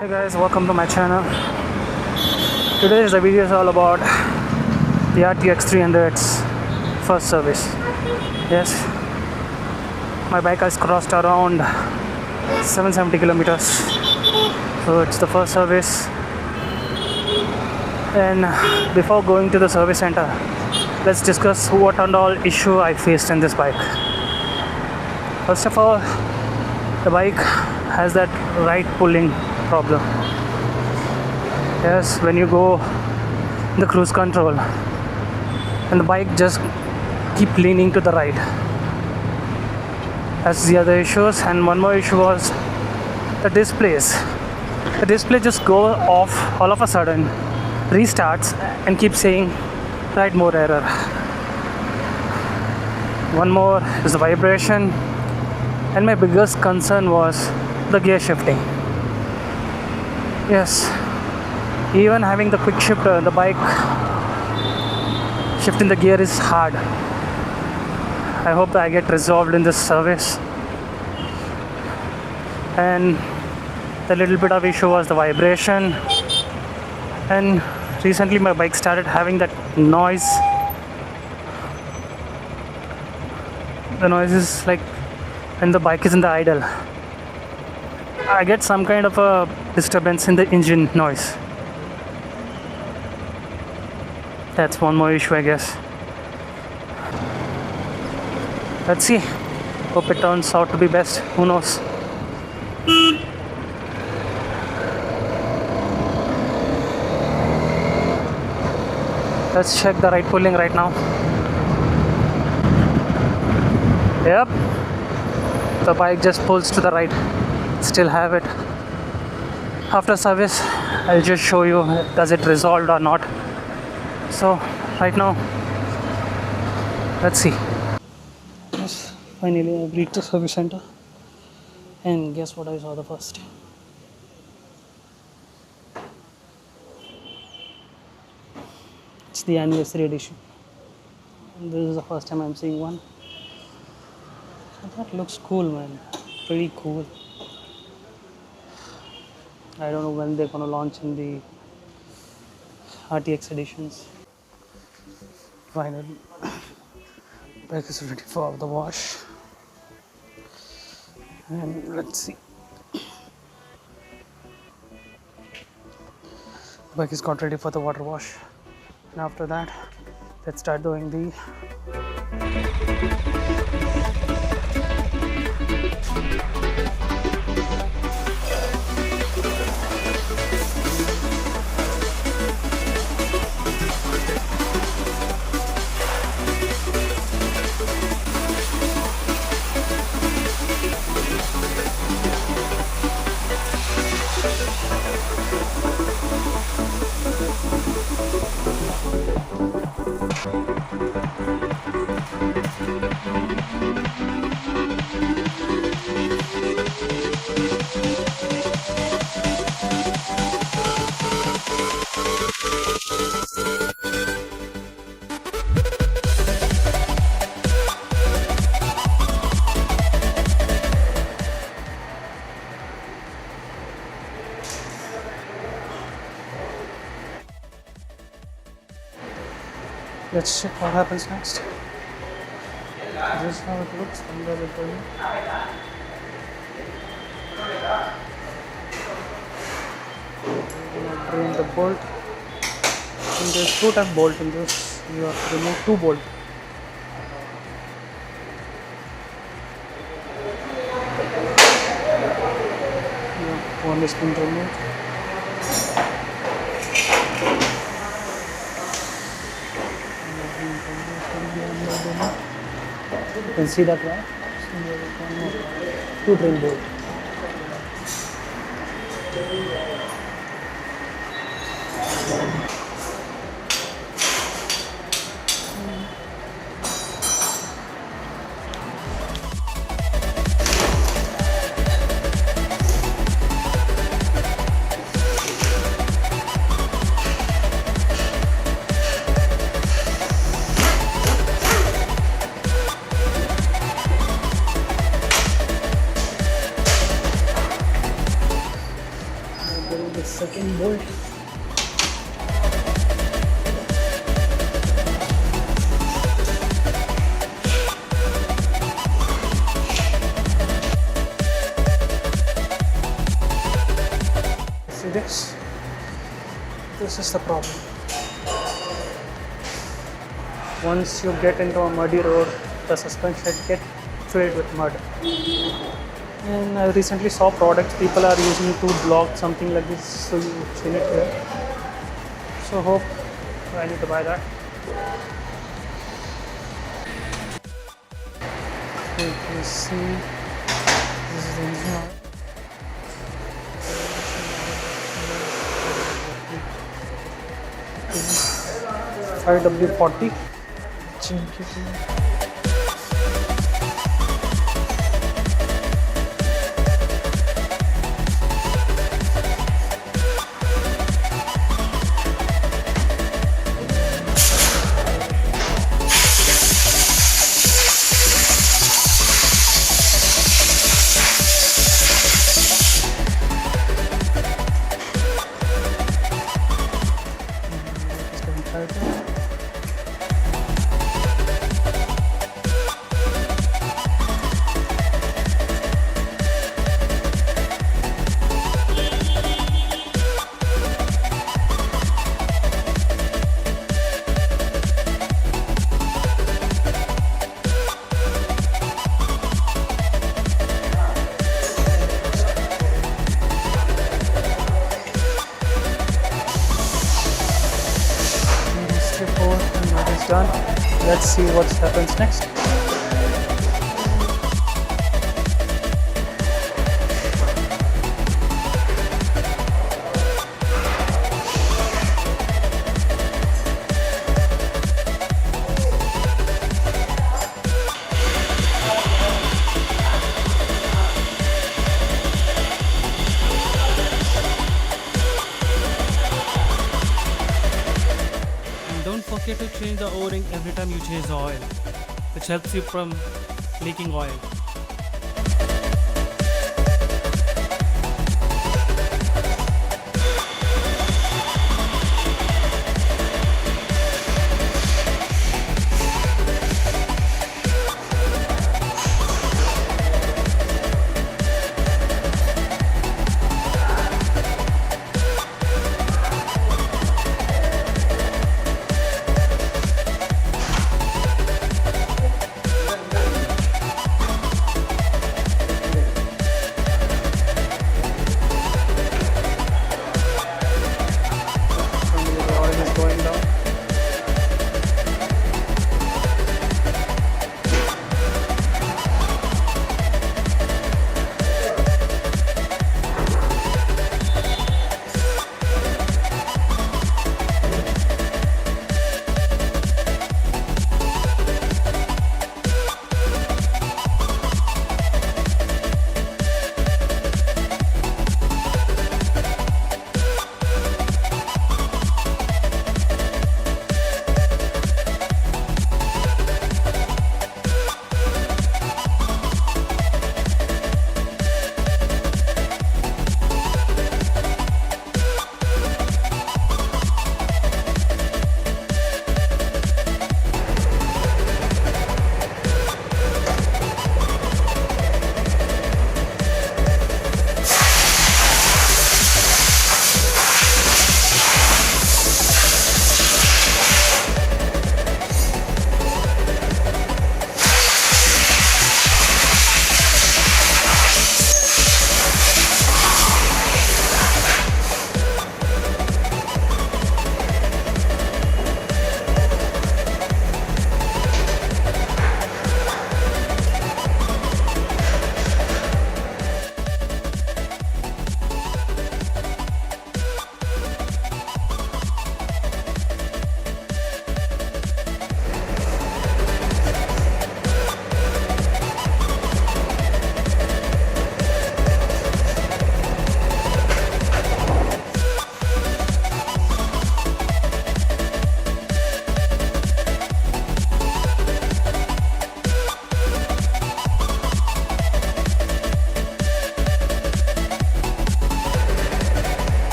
Hey guys, welcome to my channel. Today's the video is all about the RTX 300's first service. Yes, my bike has crossed around 770 kilometers, so it's the first service. And before going to the service center, let's discuss what and all issue I faced in this bike. First of all, the bike has that right pulling problem. Yes, when you go in the cruise control and the bike just keep leaning to the right. That's the other issues. And one more issue was the displays. The display just go off all of a sudden, restarts and keeps saying write more error. One more is the vibration, and my biggest concern was the gear shifting. Yes, even having the quick shifter, the bike shifting the gear is hard. I hope that I get resolved in this service. And the little bit of issue was the vibration, and recently my bike started having that noise. The noise is like when the bike is in the idle, I get some kind of a disturbance in the engine noise. That's one more issue, I guess. Let's see. Hope it turns out to be best. Who knows? Let's check the right pulling right now. Yep, the bike just pulls to the right. Still have it. After service, I'll just show you does it resolved or not. So right now, let's see. Yes, finally I've reached the service center, and guess what I saw the first? It's the anniversary edition. And this is the first time I'm seeing one. That looks cool, man. Pretty cool. I don't know when they're gonna launch in the RTX editions. Finally, bike is ready for the wash. And let's see. Bike is got ready for the water wash. And after that, let's start doing the let's check what happens next. This is how it looks under the body. We're gonna drain the bolt. And there's 2 type bolt in this. You have to remove 2 bolts. One is been removed. You can see that, right? So there is one more 2 drain bolt. build the second bolt. See this? This is the problem. Once you get into a muddy road, the suspension gets filled with mud. And I recently saw products people are using to block something like this, so you chain it here. So hope I need to buy that. So you can see this is the engine oil. This is 5W40. Done. Let's see what happens next. Don't forget to change the O-ring every time you change the oil, which helps you from leaking oil.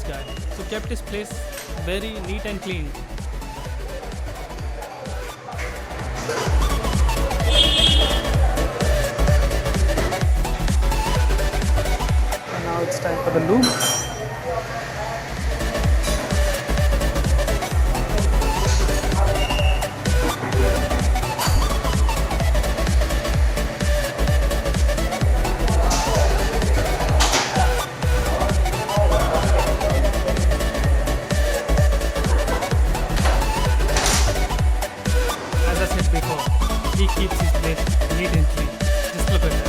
this guy. So kept his place very neat and clean. And now it's time for the loop. As I said before, he keeps his place neat and clean. Just look at that.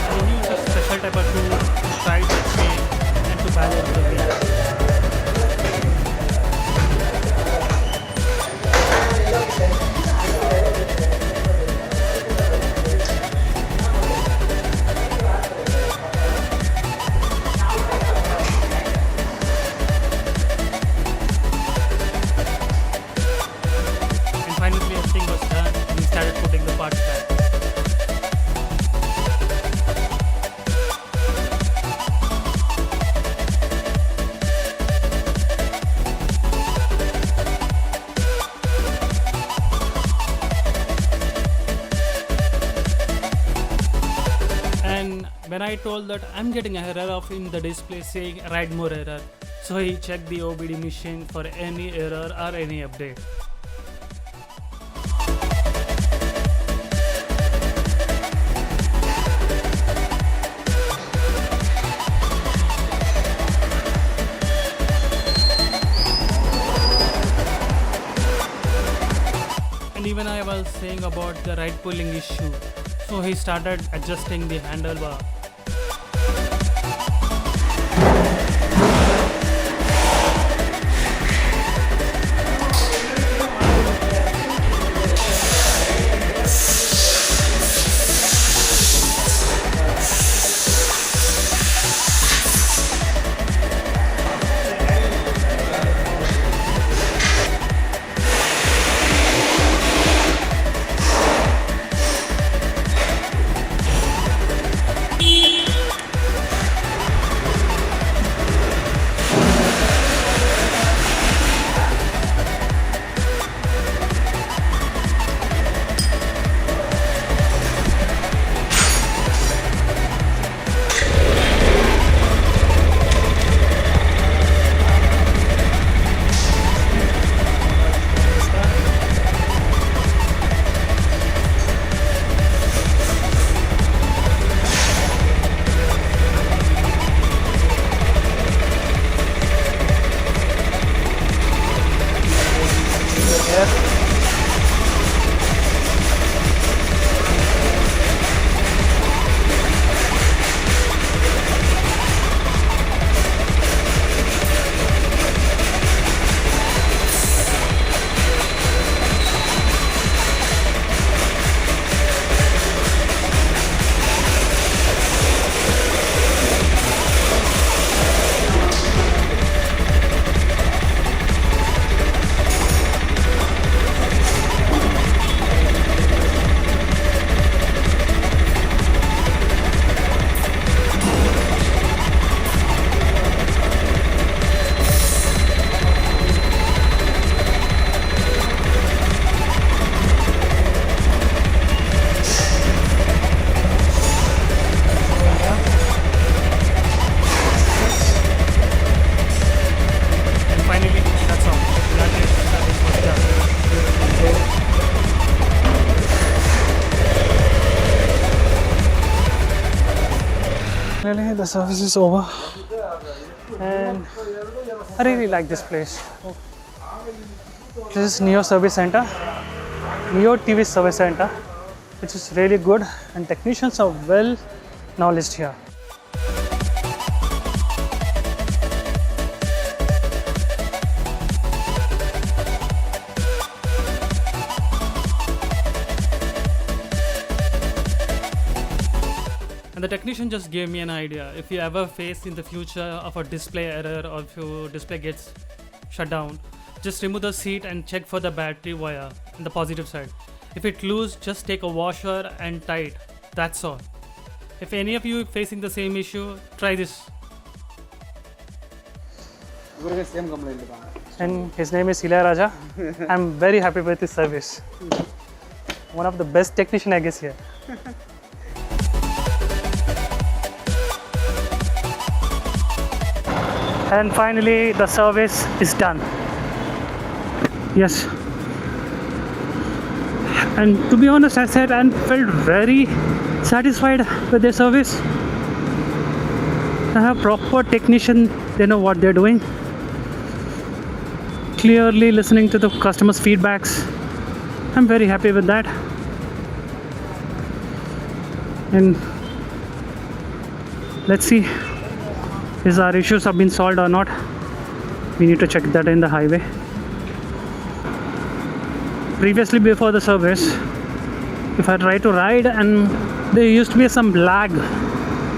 And he uses special type of tool to try the chain and to balance the wheel. And finally everything was done and he started putting the parts back. And when I told that I'm getting an error of in the display saying write more error, so he checked the OBD machine for any error or any update. And even I was saying about the right pulling issue, so he started adjusting the handlebar. Finally, the service is over, and I really like this place. This is Neo Service Center, Neo TVS Service Center, which is really good, and technicians are well knowledgeable here. And the technician just gave me an idea. If you ever face in the future of a display error or if your display gets shut down, just remove the seat and check for the battery wire on the positive side. If it loose, just take a washer and tie it. That's all. If any of you facing the same issue, try this. Same complaint. And his name is Raja. I'm very happy with his service. One of the best technician I guess here. And finally the service is done. Yes. And to be honest, I said and felt very satisfied with their service. I have proper technician, they know what they're doing. Clearly listening to the customers' feedbacks. I'm very happy with that. And let's see if our issues have been solved or not. We need to check that in the highway. Previously, before the service, if I try to ride and there used to be some lag,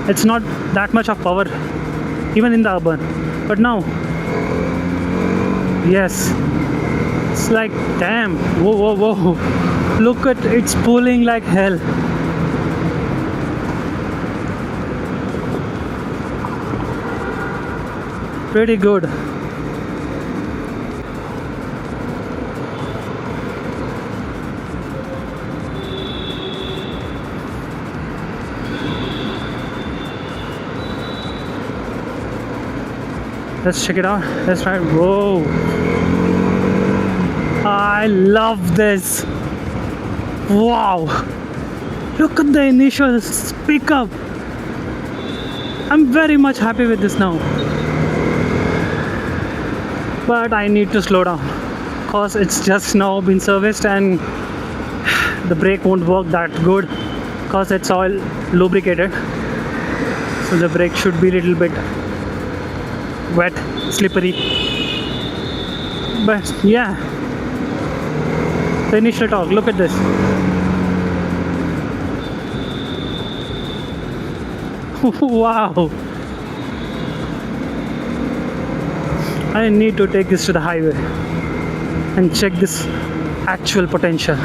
it's not that much of power even in the urban, but now yes, it's like damn, whoa, look at it's pulling like hell. Pretty good. Let's check it out. Let's try. Whoa! I love this. Wow! Look at the initial pickup. I'm very much happy with this now. But I need to slow down because it's just now been serviced and the brake won't work that good because it's all lubricated. So the brake should be a little bit wet, slippery, but yeah, the initial torque, look at this. Wow, I need to take this to the highway and check this actual potential.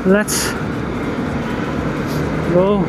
Let's go.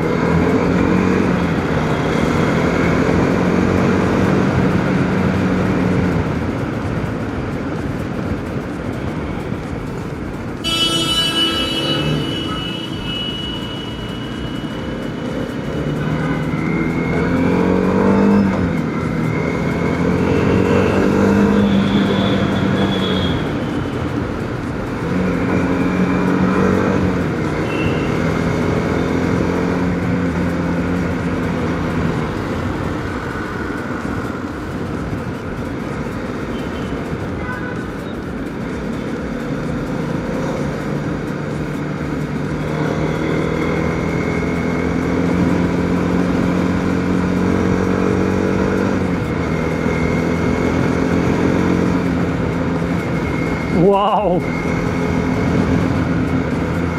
Wow,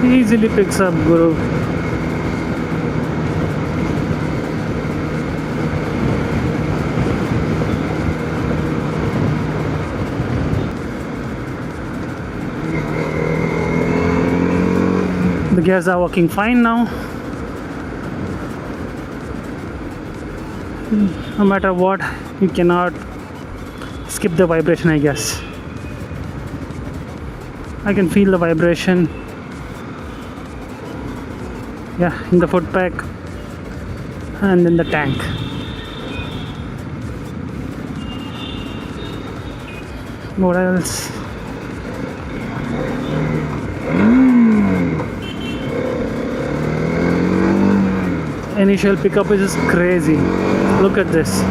easily picks up, Guru. The gears are working fine now. No matter what, you cannot skip the vibration, I guess. I can feel the vibration, yeah, in the foot pack and in the tank. What else? Initial pickup is just crazy. Look at this.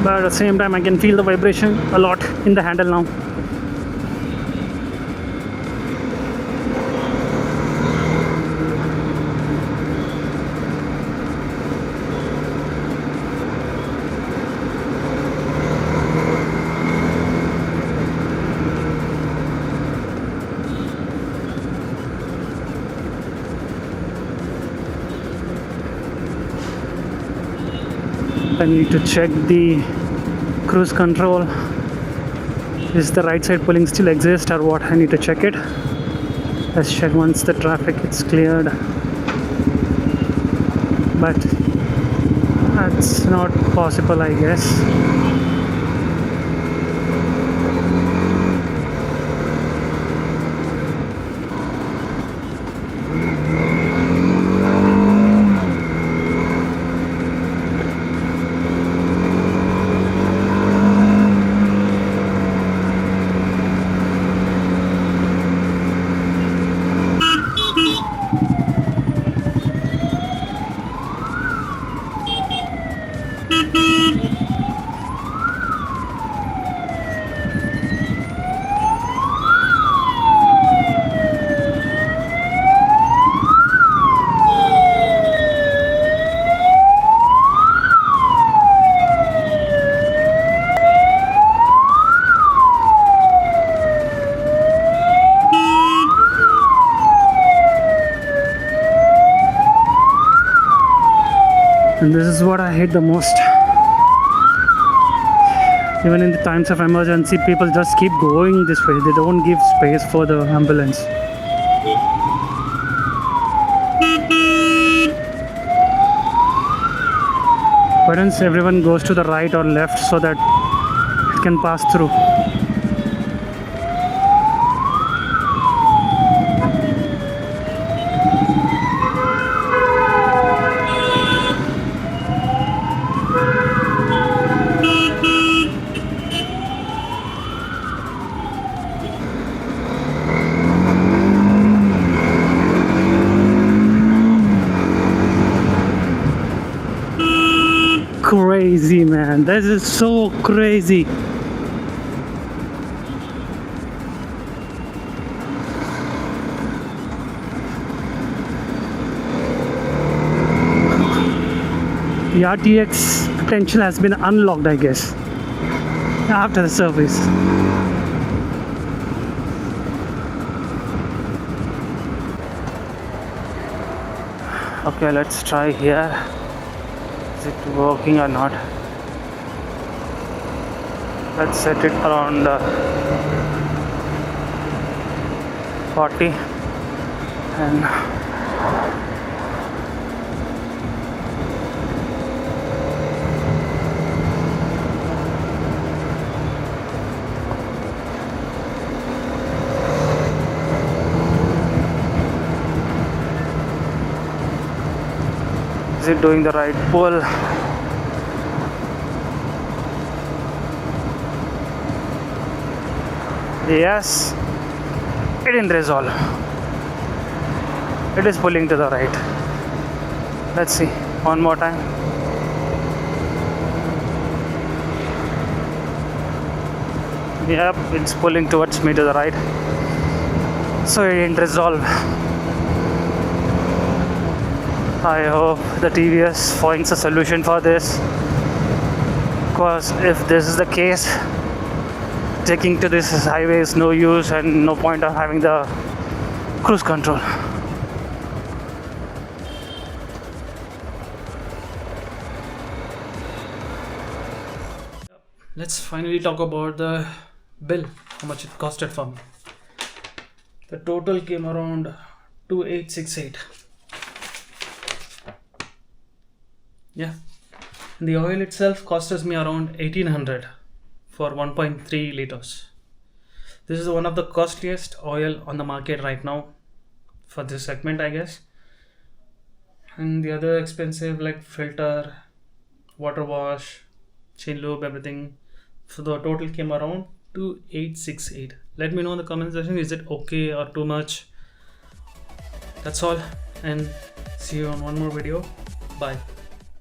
But at the same time I can feel the vibration a lot in the handle now. I need to check the cruise control. Is the right side pulling still exist or what? I need to check it. Let's check once the traffic is cleared. But that's not possible, I guess. And this is what I hate the most. Even in the times of emergency, people just keep going this way. They don't give space for the ambulance. Why don't everyone goes to the right or left so that it can pass through? Crazy, man. This is so crazy. The RTX potential has been unlocked, I guess, after the service. Okay, let's try here. Is it working or not? Let's set it around 40 and is it doing the right pull? Yes, it didn't resolve. It is pulling to the right. Let's see one more time. Yep, it's pulling towards me to the right. So it didn't resolve. I hope the TVS finds a solution for this, because if this is the case, taking to this highway is no use and no point of having the cruise control. Let's finally talk about the bill, how much it costed for me. The total came around 2868. Yeah, and the oil itself costs me around 1800 for 1.3 liters. This is one of the costliest oil on the market right now for this segment, I guess. And the other expensive like filter, water wash, chain lube, everything. So the total came around 2868. Let me know in the comment section, is it okay or too much? That's all, and see you on one more video. Bye.